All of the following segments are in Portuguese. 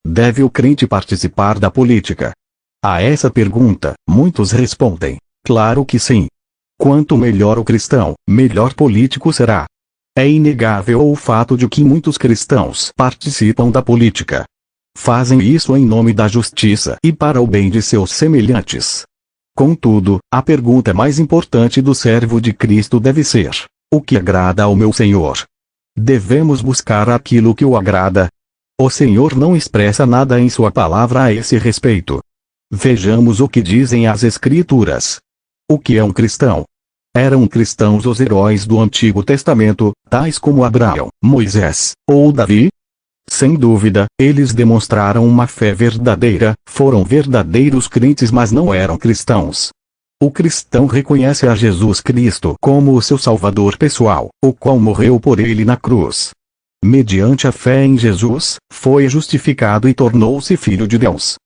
Deve o crente participar da política? A essa pergunta, muitos respondem: claro que sim. Quanto melhor o cristão, melhor político será. É inegável o fato de que muitos cristãos participam da política. Fazem isso em nome da justiça e para o bem de seus semelhantes. Contudo, a pergunta mais importante do servo de Cristo deve ser: o que agrada ao meu Senhor? Devemos buscar aquilo que o agrada. O Senhor não expressa nada em sua palavra a esse respeito. Vejamos o que dizem as Escrituras. O que é um cristão? Eram cristãos os heróis do Antigo Testamento, tais como Abraão, Moisés, ou Davi? Sem dúvida, eles demonstraram uma fé verdadeira, foram verdadeiros crentes, mas não eram cristãos. O cristão reconhece a Jesus Cristo como o seu Salvador pessoal, o qual morreu por ele na cruz. Mediante a fé em Jesus, foi justificado e tornou-se filho de Deus.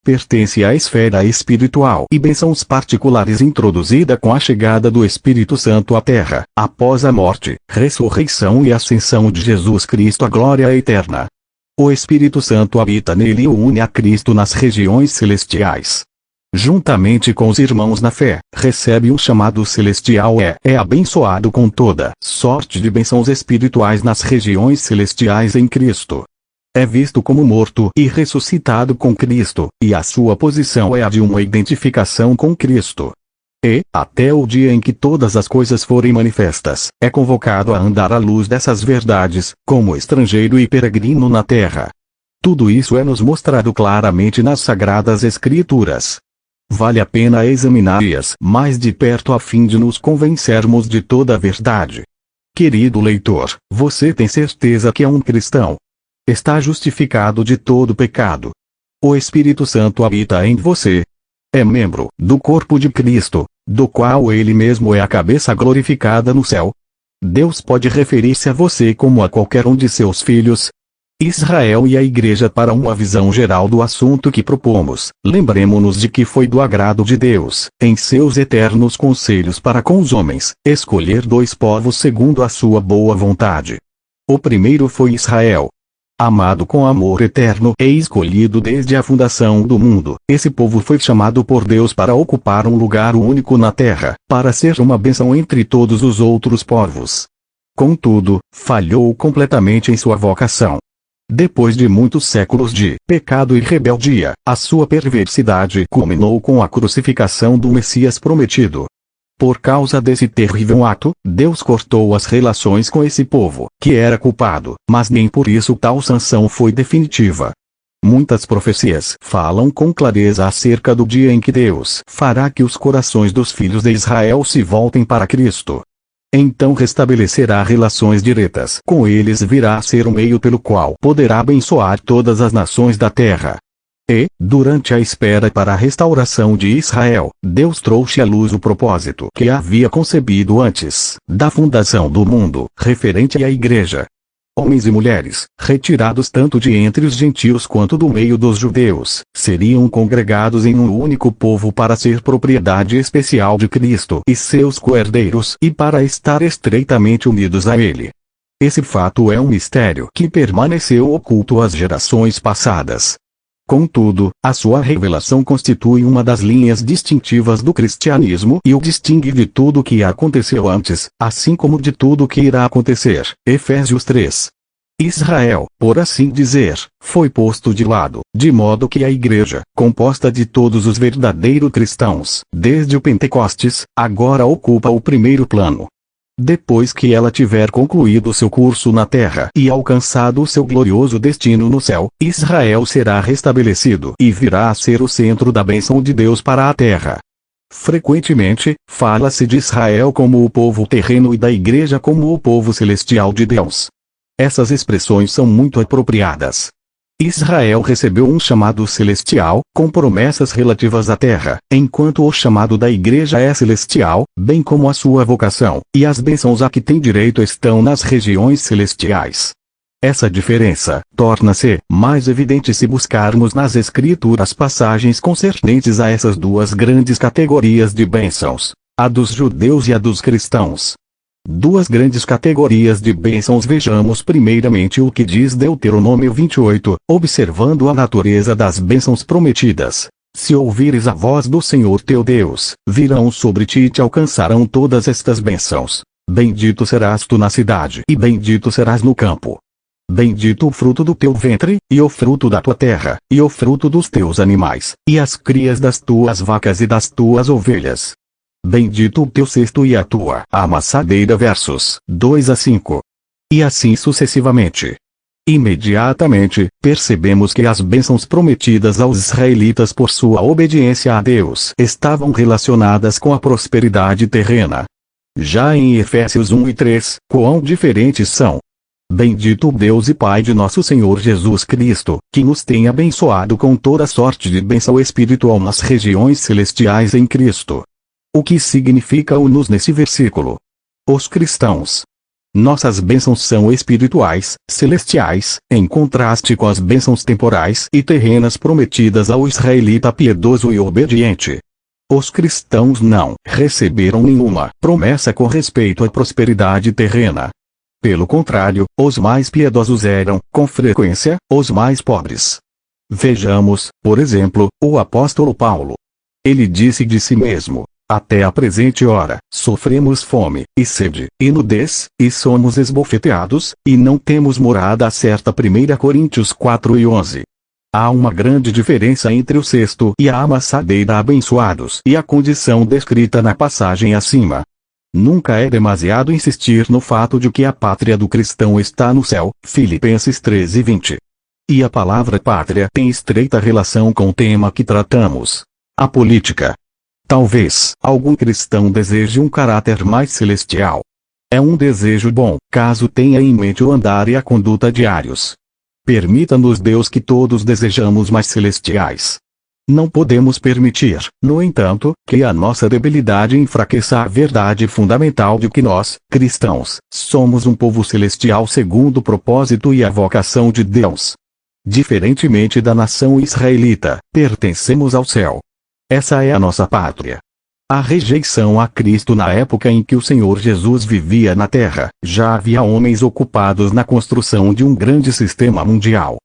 Pertence à esfera espiritual e bênçãos particulares introduzida com a chegada do Espírito Santo à terra, após a morte, ressurreição e ascensão de Jesus Cristo à glória eterna. O Espírito Santo habita nele e o une a Cristo nas regiões celestiais. Juntamente com os irmãos na fé, recebe um chamado celestial e é abençoado com toda sorte de bênçãos espirituais nas regiões celestiais em Cristo. É visto como morto e ressuscitado com Cristo, e a sua posição é a de uma identificação com Cristo. E, até o dia em que todas as coisas forem manifestas, é convocado a andar à luz dessas verdades, como estrangeiro e peregrino na terra. Tudo isso é nos mostrado claramente nas Sagradas Escrituras. Vale a pena examinar-as mais de perto a fim de nos convencermos de toda a verdade. Querido leitor, você tem certeza que é um cristão? Está justificado de todo pecado. O Espírito Santo habita em você. É membro do corpo de Cristo, do qual ele mesmo é a cabeça glorificada no céu. Deus pode referir-se a você como a qualquer um de seus filhos. Israel e a Igreja. Para uma visão geral do assunto que propomos, lembremo-nos de que foi do agrado de Deus, em seus eternos conselhos para com os homens, escolher dois povos segundo a sua boa vontade. O primeiro foi Israel. Amado com amor eterno e escolhido desde a fundação do mundo, esse povo foi chamado por Deus para ocupar um lugar único na terra, para ser uma bênção entre todos os outros povos. Contudo, falhou completamente em sua vocação. Depois de muitos séculos de pecado e rebeldia, a sua perversidade culminou com a crucificação do Messias prometido. Por causa desse terrível ato, Deus cortou as relações com esse povo, que era culpado, mas nem por isso tal sanção foi definitiva. Muitas profecias falam com clareza acerca do dia em que Deus fará que os corações dos filhos de Israel se voltem para Cristo. Então restabelecerá relações diretas com eles, virá a ser o meio pelo qual poderá abençoar todas as nações da terra. E, durante a espera para a restauração de Israel, Deus trouxe à luz o propósito que havia concebido antes da fundação do mundo, referente à Igreja. Homens e mulheres, retirados tanto de entre os gentios quanto do meio dos judeus, seriam congregados em um único povo para ser propriedade especial de Cristo e seus co-herdeiros e para estar estreitamente unidos a Ele. Esse fato é um mistério que permaneceu oculto às gerações passadas. Contudo, a sua revelação constitui uma das linhas distintivas do cristianismo e o distingue de tudo que aconteceu antes, assim como de tudo que irá acontecer. Efésios 3. Israel, por assim dizer, foi posto de lado, de modo que a Igreja, composta de todos os verdadeiros cristãos, desde o Pentecostes, agora ocupa o primeiro plano. Depois que ela tiver concluído seu curso na terra e alcançado o seu glorioso destino no céu, Israel será restabelecido e virá a ser o centro da bênção de Deus para a terra. Frequentemente, fala-se de Israel como o povo terreno e da Igreja como o povo celestial de Deus. Essas expressões são muito apropriadas. Israel recebeu um chamado celestial, com promessas relativas à terra, enquanto o chamado da Igreja é celestial, bem como a sua vocação, e as bênçãos a que tem direito estão nas regiões celestiais. Essa diferença torna-se mais evidente se buscarmos nas Escrituras passagens concernentes a essas duas grandes categorias de bênçãos, a dos judeus e a dos cristãos. Duas grandes categorias de bênçãos. Vejamos primeiramente o que diz Deuteronômio 28, observando a natureza das bênçãos prometidas. Se ouvires a voz do Senhor teu Deus, virão sobre ti e te alcançarão todas estas bênçãos. Bendito serás tu na cidade e bendito serás no campo. Bendito o fruto do teu ventre, e o fruto da tua terra, e o fruto dos teus animais, e as crias das tuas vacas e das tuas ovelhas. Bendito o teu cesto e a tua amassadeira. Versos 2 a 5. E assim sucessivamente. Imediatamente, percebemos que as bênçãos prometidas aos israelitas por sua obediência a Deus estavam relacionadas com a prosperidade terrena. Já em Efésios 1 e 3, quão diferentes são. Bendito o Deus e Pai de nosso Senhor Jesus Cristo, que nos tem abençoado com toda sorte de bênção espiritual nas regiões celestiais em Cristo. O que significa o nos nesse versículo? Os cristãos. Nossas bênçãos são espirituais, celestiais, em contraste com as bênçãos temporais e terrenas prometidas ao israelita piedoso e obediente. Os cristãos não receberam nenhuma promessa com respeito à prosperidade terrena. Pelo contrário, os mais piedosos eram, com frequência, os mais pobres. Vejamos, por exemplo, o apóstolo Paulo. Ele disse de si mesmo: até a presente hora, sofremos fome, e sede, e nudez, e somos esbofeteados, e não temos morada certa. 1 Coríntios 4 e 11. Há uma grande diferença entre o cesto e a amassadeira abençoados e a condição descrita na passagem acima. Nunca é demasiado insistir no fato de que a pátria do cristão está no céu, Filipenses 3 e 20. E a palavra pátria tem estreita relação com o tema que tratamos: a política. Talvez algum cristão deseje um caráter mais celestial. É um desejo bom, caso tenha em mente o andar e a conduta diários. Permita-nos Deus que todos desejamos mais celestiais. Não podemos permitir, no entanto, que a nossa debilidade enfraqueça a verdade fundamental de que nós, cristãos, somos um povo celestial segundo o propósito e a vocação de Deus. Diferentemente da nação israelita, pertencemos ao céu. Essa é a nossa pátria. A rejeição a Cristo. Na época em que o Senhor Jesus vivia na terra, já havia homens ocupados na construção de um grande sistema mundial.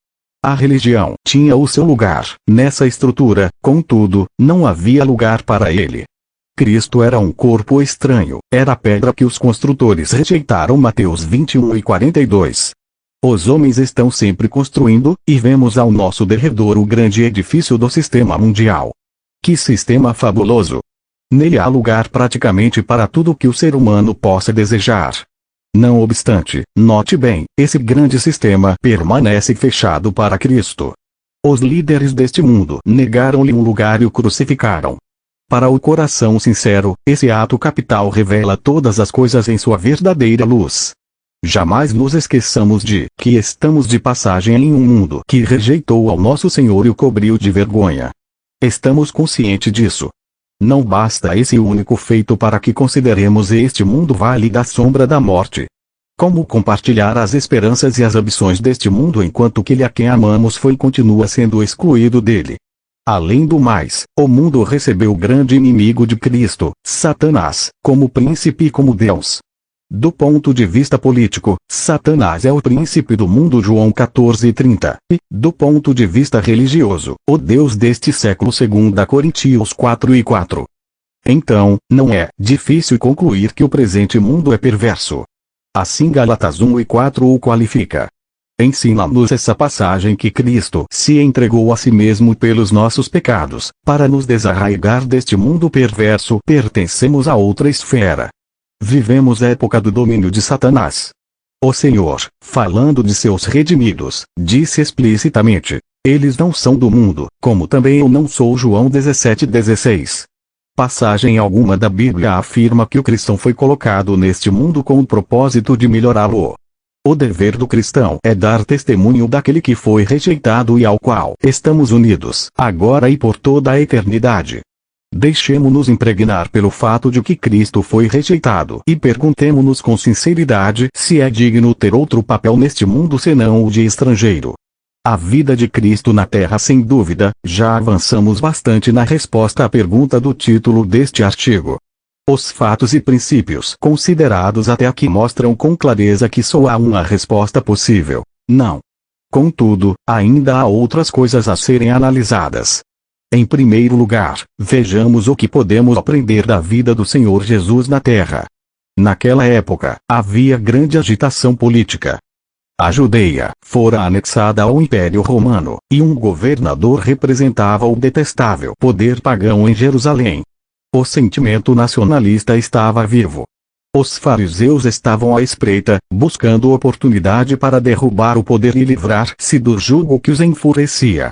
A religião tinha o seu lugar nessa estrutura, contudo, não havia lugar para ele. Cristo era um corpo estranho, era a pedra que os construtores rejeitaram. Mateus 21 e 42. Os homens estão sempre construindo, e vemos ao nosso derredor o grande edifício do sistema mundial. Que sistema fabuloso! Nele há lugar praticamente para tudo que o ser humano possa desejar. Não obstante, note bem, esse grande sistema permanece fechado para Cristo. Os líderes deste mundo negaram-lhe um lugar e o crucificaram. Para o coração sincero, esse ato capital revela todas as coisas em sua verdadeira luz. Jamais nos esqueçamos de que estamos de passagem em um mundo que rejeitou ao nosso Senhor e o cobriu de vergonha. Estamos conscientes disso. Não basta esse único feito para que consideremos este mundo vale da sombra da morte. Como compartilhar as esperanças e as ambições deste mundo enquanto que ele a quem amamos foi e continua sendo excluído dele? Além do mais, o mundo recebeu o grande inimigo de Cristo, Satanás, como príncipe e como Deus. Do ponto de vista político, Satanás é o príncipe do mundo. João 14:30. E, do ponto de vista religioso, o Deus deste século. 2 Coríntios 4 e 4. Então, não é difícil concluir que o presente mundo é perverso. Assim Gálatas 1 e 4 o qualifica. Ensina-nos essa passagem que Cristo se entregou a si mesmo pelos nossos pecados, para nos desarraigar deste mundo perverso. Pertencemos a outra esfera. Vivemos a época do domínio de Satanás. O Senhor, falando de seus redimidos, disse explicitamente: eles não são do mundo, como também eu não sou. João 17:16. Passagem alguma da Bíblia afirma que o cristão foi colocado neste mundo com o propósito de melhorá-lo. O dever do cristão é dar testemunho daquele que foi rejeitado e ao qual estamos unidos, agora e por toda a eternidade. Deixemo-nos impregnar pelo fato de que Cristo foi rejeitado e perguntemo-nos com sinceridade se é digno ter outro papel neste mundo senão o de estrangeiro. A vida de Cristo na Terra, sem dúvida. Já avançamos bastante na resposta à pergunta do título deste artigo. Os fatos e princípios considerados até aqui mostram com clareza que só há uma resposta possível: não. Contudo, ainda há outras coisas a serem analisadas. Em primeiro lugar, vejamos o que podemos aprender da vida do Senhor Jesus na Terra. Naquela época, havia grande agitação política. A Judeia fora anexada ao Império Romano, e um governador representava o detestável poder pagão em Jerusalém. O sentimento nacionalista estava vivo. Os fariseus estavam à espreita, buscando oportunidade para derrubar o poder e livrar-se do jugo que os enfurecia.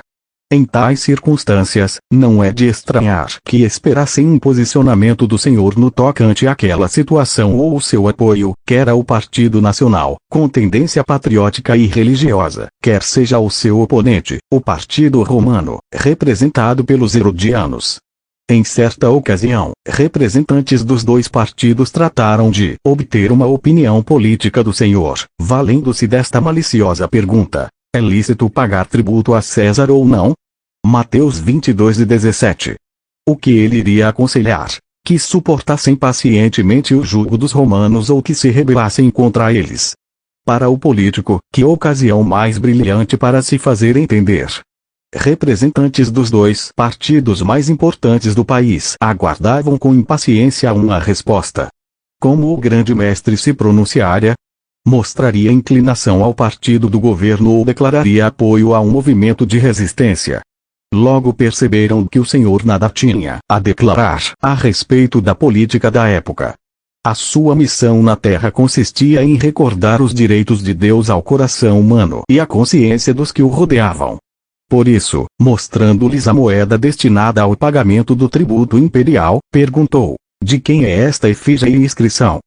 Em tais circunstâncias, não é de estranhar que esperassem um posicionamento do Senhor no tocante àquela situação ou o seu apoio, quer ao Partido Nacional, com tendência patriótica e religiosa, quer seja o seu oponente, o Partido Romano, representado pelos herodianos. Em certa ocasião, representantes dos dois partidos trataram de obter uma opinião política do Senhor, valendo-se desta maliciosa pergunta: é lícito pagar tributo a César ou não? Mateus 22:17. O que ele iria aconselhar? Que suportassem pacientemente o jugo dos romanos ou que se rebelassem contra eles? Para o político, que ocasião mais brilhante para se fazer entender. Representantes dos dois partidos mais importantes do país aguardavam com impaciência uma resposta. Como o grande mestre se pronunciaria? Mostraria inclinação ao partido do governo ou declararia apoio a um movimento de resistência? Logo perceberam que o Senhor nada tinha a declarar a respeito da política da época. A sua missão na Terra consistia em recordar os direitos de Deus ao coração humano e à consciência dos que o rodeavam. Por isso, mostrando-lhes a moeda destinada ao pagamento do tributo imperial, perguntou: de quem é esta efígie e inscrição?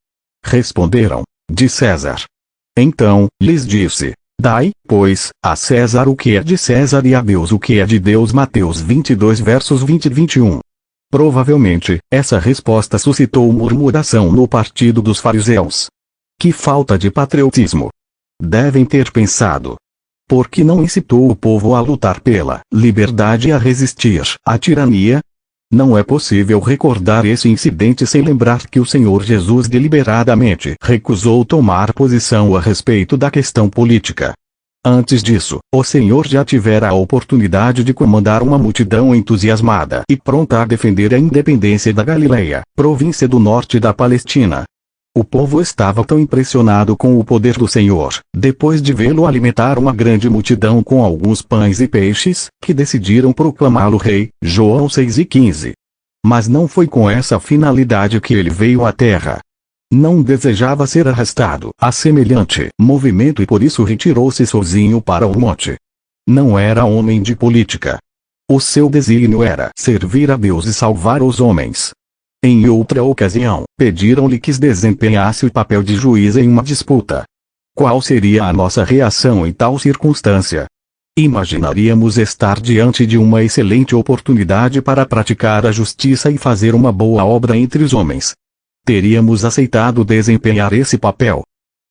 Responderam: de César. Então, lhes disse: dai, pois, a César o que é de César e a Deus o que é de Deus. Mateus 22 versos 20 e 21. Provavelmente, essa resposta suscitou murmuração no partido dos fariseus. Que falta de patriotismo! Devem ter pensado: por que não incitou o povo a lutar pela liberdade e a resistir à tirania? Não é possível recordar esse incidente sem lembrar que o Senhor Jesus deliberadamente recusou tomar posição a respeito da questão política. Antes disso, o Senhor já tivera a oportunidade de comandar uma multidão entusiasmada e pronta a defender a independência da Galileia, província do norte da Palestina. O povo estava tão impressionado com o poder do Senhor, depois de vê-lo alimentar uma grande multidão com alguns pães e peixes, que decidiram proclamá-lo rei. João 6:15. Mas não foi com essa finalidade que ele veio à terra. Não desejava ser arrastado a semelhante movimento e por isso retirou-se sozinho para o monte. Não era homem de política. O seu desígnio era servir a Deus e salvar os homens. Em outra ocasião, pediram-lhe que desempenhasse o papel de juiz em uma disputa. Qual seria a nossa reação em tal circunstância? Imaginaríamos estar diante de uma excelente oportunidade para praticar a justiça e fazer uma boa obra entre os homens. Teríamos aceitado desempenhar esse papel.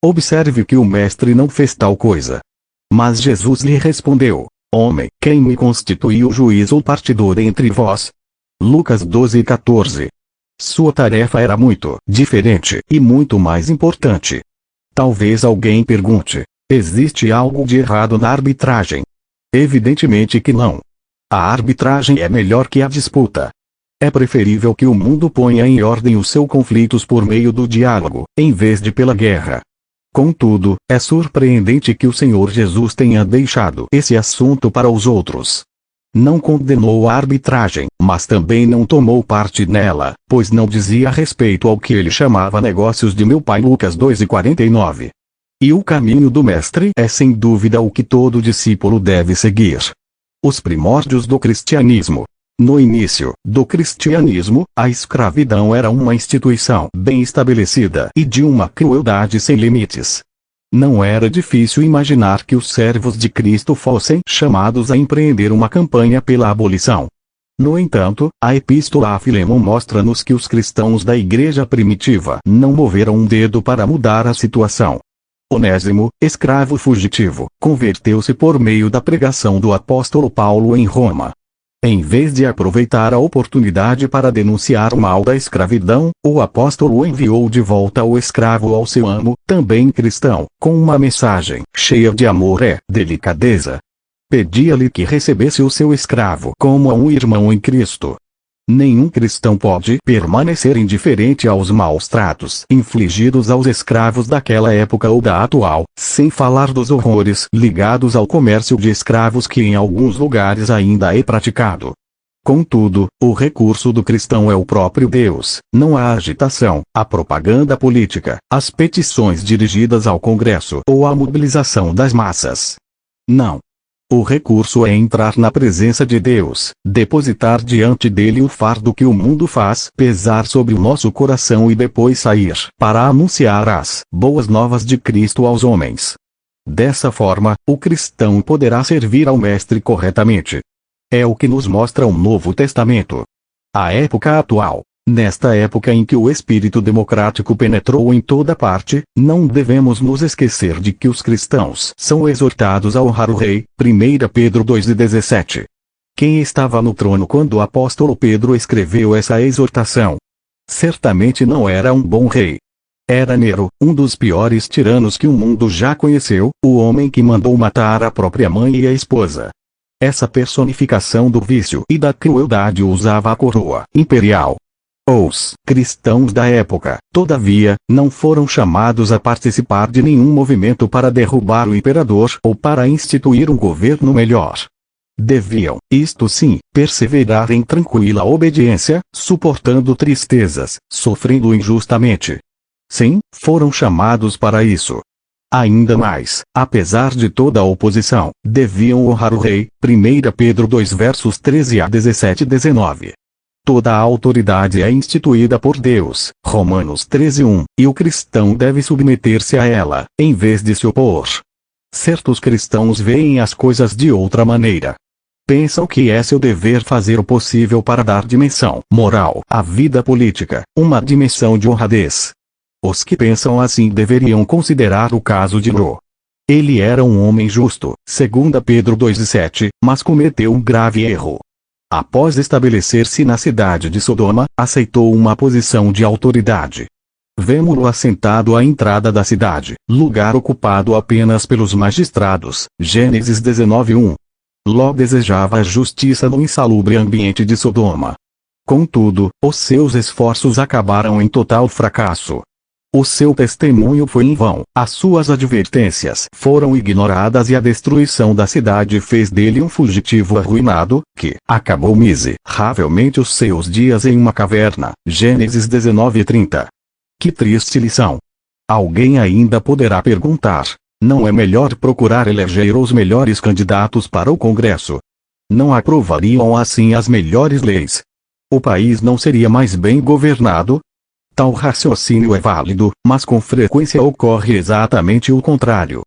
Observe que o mestre não fez tal coisa. Mas Jesus lhe respondeu: homem, quem me constituiu juiz ou partidor entre vós? Lucas 12:14. Sua tarefa era muito diferente e muito mais importante. Talvez alguém pergunte: existe algo de errado na arbitragem? Evidentemente que não. A arbitragem é melhor que a disputa. É preferível que o mundo ponha em ordem os seus conflitos por meio do diálogo, em vez de pela guerra. Contudo, é surpreendente que o Senhor Jesus tenha deixado esse assunto para os outros. Não condenou a arbitragem, mas também não tomou parte nela, pois não dizia respeito ao que ele chamava negócios de meu pai. Lucas 2:49. E o caminho do mestre é sem dúvida o que todo discípulo deve seguir. Os primórdios do cristianismo. No início do cristianismo, a escravidão era uma instituição bem estabelecida e de uma crueldade sem limites. Não era difícil imaginar que os servos de Cristo fossem chamados a empreender uma campanha pela abolição. No entanto, a Epístola a Filemão mostra-nos que os cristãos da igreja primitiva não moveram um dedo para mudar a situação. Onésimo, escravo fugitivo, converteu-se por meio da pregação do apóstolo Paulo em Roma. Em vez de aproveitar a oportunidade para denunciar o mal da escravidão, o apóstolo enviou de volta o escravo ao seu amo, também cristão, com uma mensagem cheia de amor e delicadeza. Pedia-lhe que recebesse o seu escravo como a um irmão em Cristo. Nenhum cristão pode permanecer indiferente aos maus tratos infligidos aos escravos daquela época ou da atual, sem falar dos horrores ligados ao comércio de escravos que em alguns lugares ainda é praticado. Contudo, o recurso do cristão é o próprio Deus, não a agitação, a propaganda política, as petições dirigidas ao Congresso ou a mobilização das massas. Não. O recurso é entrar na presença de Deus, depositar diante dele o fardo que o mundo faz pesar sobre o nosso coração e depois sair para anunciar as boas novas de Cristo aos homens. Dessa forma, o cristão poderá servir ao Mestre corretamente. É o que nos mostra o Novo Testamento. A época atual. Nesta época em que o espírito democrático penetrou em toda parte, não devemos nos esquecer de que os cristãos são exortados a honrar o rei, 1 Pedro 2:17. Quem estava no trono quando o apóstolo Pedro escreveu essa exortação? Certamente não era um bom rei. Era Nero, um dos piores tiranos que o mundo já conheceu, o homem que mandou matar a própria mãe e a esposa. Essa personificação do vício e da crueldade usava a coroa imperial. Os cristãos da época, todavia, não foram chamados a participar de nenhum movimento para derrubar o imperador ou para instituir um governo melhor. Deviam, isto sim, perseverar em tranquila obediência, suportando tristezas, sofrendo injustamente. Sim, foram chamados para isso. Ainda mais, apesar de toda a oposição, deviam honrar o rei, 1 Pedro 2 versos 13 a 17 e 19. Toda a autoridade é instituída por Deus, Romanos 13:1, e o cristão deve submeter-se a ela, em vez de se opor. Certos cristãos veem as coisas de outra maneira. Pensam que é seu dever fazer o possível para dar dimensão moral à vida política, uma dimensão de honradez. Os que pensam assim deveriam considerar o caso de Ló. Ele era um homem justo, 2 Pedro 2:7, mas cometeu um grave erro. Após estabelecer-se na cidade de Sodoma, aceitou uma posição de autoridade. Vemo-lo assentado à entrada da cidade, lugar ocupado apenas pelos magistrados, Gênesis 19:1. Ló desejava a justiça no insalubre ambiente de Sodoma. Contudo, os seus esforços acabaram em total fracasso. O seu testemunho foi em vão, as suas advertências foram ignoradas e a destruição da cidade fez dele um fugitivo arruinado, que acabou miseravelmente os seus dias em uma caverna. Gênesis 19:30. Que triste lição! Alguém ainda poderá perguntar: não é melhor procurar eleger os melhores candidatos para o Congresso? Não aprovariam assim as melhores leis? O país não seria mais bem governado? Tal raciocínio é válido, mas com frequência ocorre exatamente o contrário.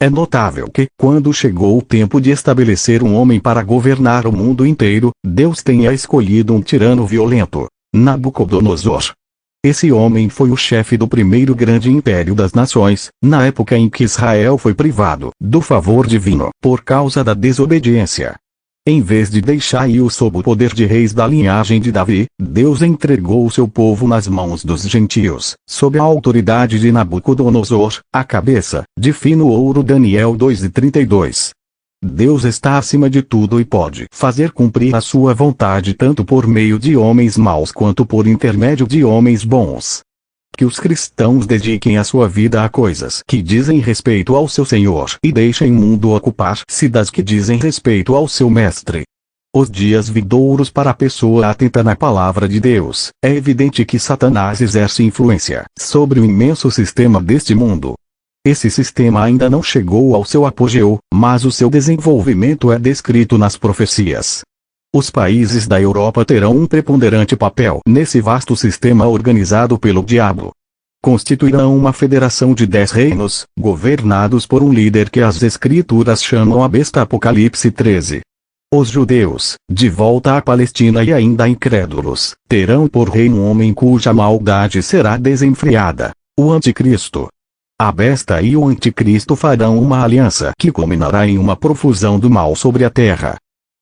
É notável que, quando chegou o tempo de estabelecer um homem para governar o mundo inteiro, Deus tenha escolhido um tirano violento, Nabucodonosor. Esse homem foi o chefe do primeiro grande império das nações, na época em que Israel foi privado do favor divino, por causa da desobediência. Em vez de deixá-lo sob o poder de reis da linhagem de Davi, Deus entregou o seu povo nas mãos dos gentios, sob a autoridade de Nabucodonosor, a cabeça, de fino ouro. Daniel 2:32. Deus está acima de tudo e pode fazer cumprir a sua vontade tanto por meio de homens maus quanto por intermédio de homens bons. Que os cristãos dediquem a sua vida a coisas que dizem respeito ao seu Senhor e deixem o mundo ocupar-se das que dizem respeito ao seu Mestre. Os dias vindouros para a pessoa atenta na palavra de Deus. É evidente que Satanás exerce influência sobre o imenso sistema deste mundo. Esse sistema ainda não chegou ao seu apogeu, mas o seu desenvolvimento é descrito nas profecias. Os países da Europa terão um preponderante papel nesse vasto sistema organizado pelo diabo. Constituirão uma federação de 10 reinos, governados por um líder que as escrituras chamam a besta. Apocalipse 13. Os judeus, de volta à Palestina e ainda incrédulos, terão por rei um homem cuja maldade será desenfreada, o Anticristo. A besta e o Anticristo farão uma aliança que culminará em uma profusão do mal sobre a terra.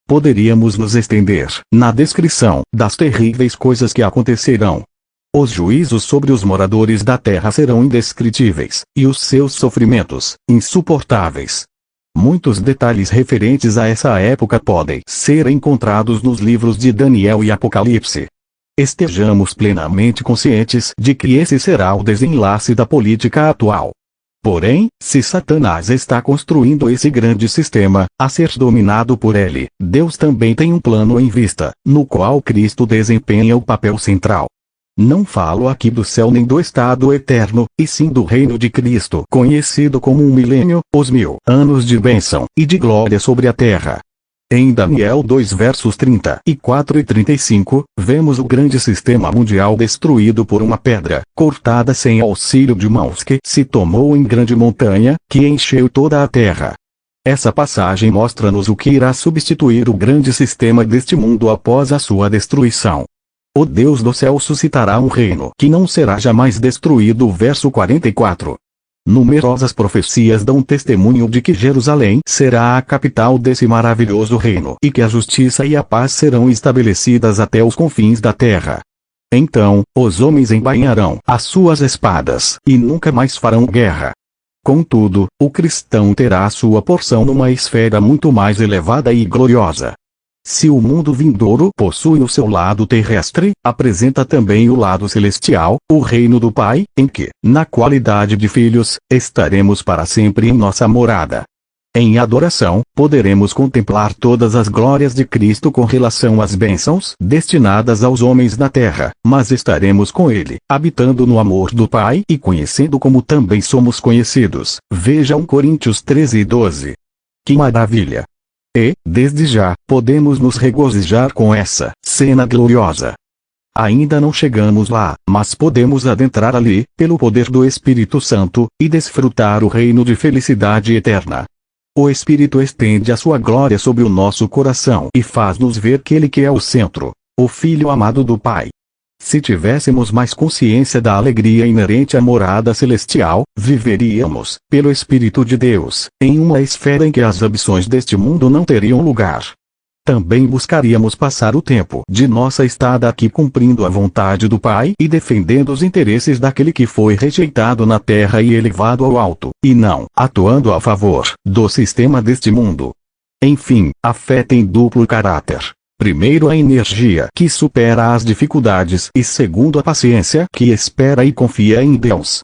Poderíamos nos estender na descrição das terríveis coisas que acontecerão. Os juízos sobre os moradores da terra serão indescritíveis, e os seus sofrimentos, insuportáveis. Muitos detalhes referentes a essa época podem ser encontrados nos livros de Daniel e Apocalipse. Estejamos plenamente conscientes de que esse será o desenlace da política atual. Porém, se Satanás está construindo esse grande sistema, a ser dominado por ele, Deus também tem um plano em vista, no qual Cristo desempenha o papel central. Não falo aqui do céu nem do estado eterno, e sim do reino de Cristo, conhecido como um milênio, os 1000 anos de bênção e de glória sobre a terra. Em Daniel 2 versos 34 e 35, vemos o grande sistema mundial destruído por uma pedra, cortada sem auxílio de mãos que se tomou em grande montanha, que encheu toda a terra. Essa passagem mostra-nos o que irá substituir o grande sistema deste mundo após a sua destruição. O Deus do céu suscitará um reino que não será jamais destruído. Verso 44. Numerosas profecias dão testemunho de que Jerusalém será a capital desse maravilhoso reino e que a justiça e a paz serão estabelecidas até os confins da terra. Então, os homens embainharão as suas espadas e nunca mais farão guerra. Contudo, o cristão terá a sua porção numa esfera muito mais elevada e gloriosa. Se o mundo vindouro possui o seu lado terrestre, apresenta também o lado celestial, o reino do Pai, em que, na qualidade de filhos, estaremos para sempre em nossa morada. Em adoração, poderemos contemplar todas as glórias de Cristo com relação às bênçãos destinadas aos homens na terra, mas estaremos com Ele, habitando no amor do Pai e conhecendo como também somos conhecidos. Veja 1 Coríntios 13 e 12. Que maravilha! E, desde já, podemos nos regozijar com essa cena gloriosa. Ainda não chegamos lá, mas podemos adentrar ali, pelo poder do Espírito Santo, e desfrutar o reino de felicidade eterna. O Espírito estende a sua glória sobre o nosso coração e faz-nos ver que Ele que é o centro, o Filho amado do Pai. Se tivéssemos mais consciência da alegria inerente à morada celestial, viveríamos, pelo Espírito de Deus, em uma esfera em que as ambições deste mundo não teriam lugar. Também buscaríamos passar o tempo de nossa estada aqui cumprindo a vontade do Pai e defendendo os interesses daquele que foi rejeitado na terra e elevado ao alto, e não atuando a favor do sistema deste mundo. Enfim, a fé tem duplo caráter. Primeiro, a energia que supera as dificuldades e segundo, a paciência que espera e confia em Deus.